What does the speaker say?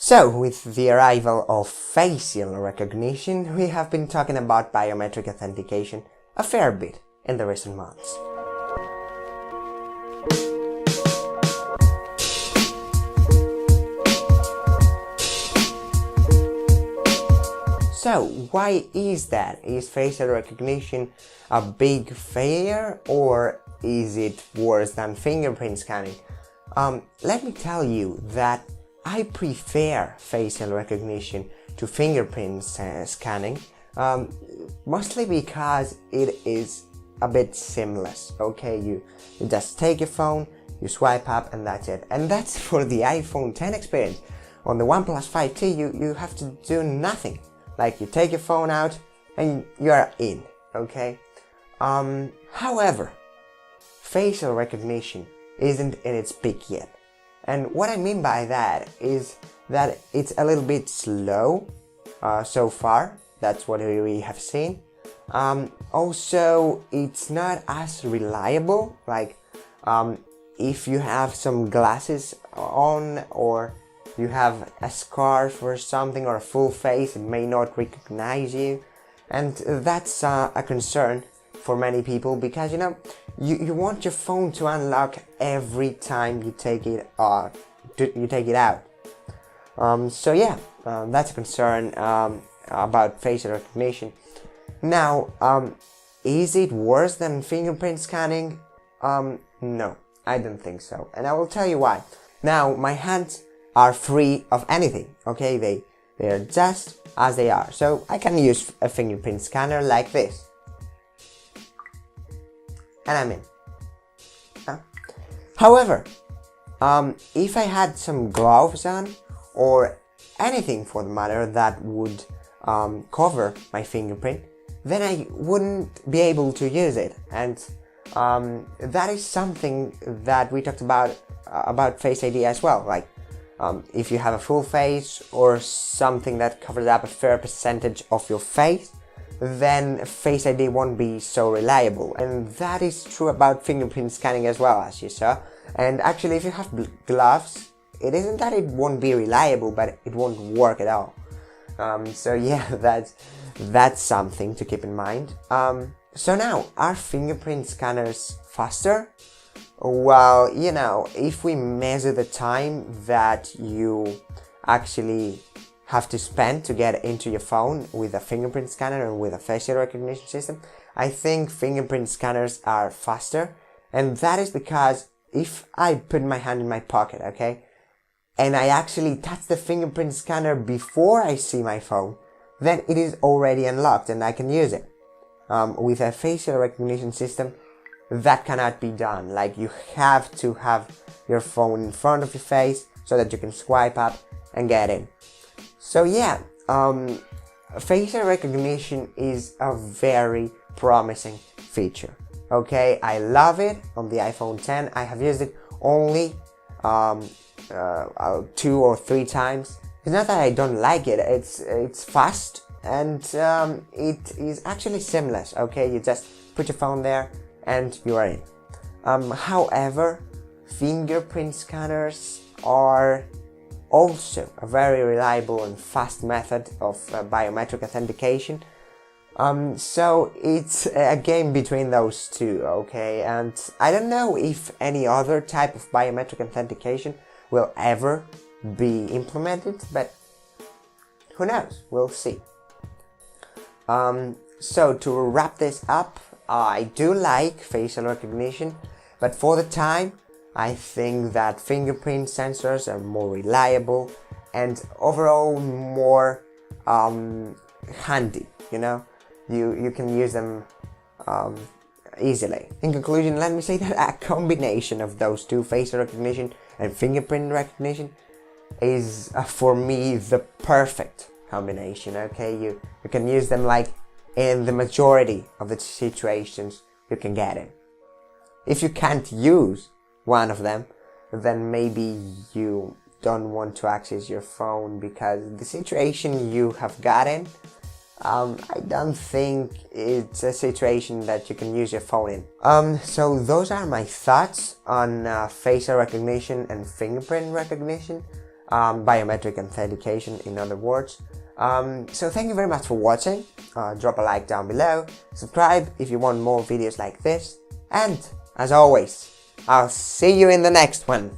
So, with the arrival of facial recognition, we have been talking about biometric authentication a fair bit in the recent months. So, why is that? Is facial recognition a big failure, or is it worse than fingerprint scanning? Let me tell you that I prefer facial recognition to fingerprint scanning, mostly because it is a bit seamless. Okay, you just take your phone, you swipe up, and that's it. And that's for the iPhone X experience. On the OnePlus 5T, you have to do nothing. Like, you take your phone out and you are in. Okay. However, facial recognition isn't in its peak yet. And what I mean by that is that it's a little bit slow so far. That's what we have seen. Also, it's not as reliable. Like, if you have some glasses on, or you have a scarf or something, or a full face, it may not recognize you. And that's a concern for many people, because you want your phone to unlock every time you take it out. So yeah, that's a concern about facial recognition. Now, is it worse than fingerprint scanning? No, I don't think so, and I will tell you why. Now, my hands are free of anything. Okay, they are just as they are, so I can use a fingerprint scanner like this. And I'm in. However, if I had some gloves on, or anything for the matter that would cover my fingerprint, then I wouldn't be able to use it. And that is something that we talked about Face ID as well. Like, if you have a full face, or something that covers up a fair percentage of your face, then Face ID won't be so reliable. And that is true about fingerprint scanning as well, as you saw. And actually, if you have gloves, it isn't that it won't be reliable, but it won't work at all. So yeah, that's something to keep in mind. So now, are fingerprint scanners faster? Well, if we measure the time that you actually have to spend to get into your phone with a fingerprint scanner and with a facial recognition system, I think fingerprint scanners are faster. And that is because if I put my hand in my pocket, okay, and I actually touch the fingerprint scanner before I see my phone, then it is already unlocked and I can use it. With a facial recognition system, that cannot be done. Like, you have to have your phone in front of your face so that you can swipe up and get in. So yeah, facial recognition is a very promising feature. Okay, I love it on the iPhone X. I have used it only 2 or 3 times. It's not that I don't like it. It's fast, and it is actually seamless. Okay, you just put your phone there and you are in. However, fingerprint scanners are also a very reliable and fast method of biometric authentication. So it's a game between those two, okay? And I don't know if any other type of biometric authentication will ever be implemented, but who knows? We'll see. So to wrap this up, I do like facial recognition, but for the time, I think that fingerprint sensors are more reliable and overall more handy. You can use them easily. In conclusion, let me say that a combination of those two, facial recognition and fingerprint recognition, is for me the perfect combination. Okay, you can use them like in the majority of the situations you can get in. If you can't use one of them, then maybe you don't want to access your phone because the situation you have gotten, I don't think it's a situation that you can use your phone in. So those are my thoughts on facial recognition and fingerprint recognition. biometric authentication, in other words. So thank you very much for watching. Drop a like down below, subscribe if you want more videos like this, and as always, I'll see you in the next one.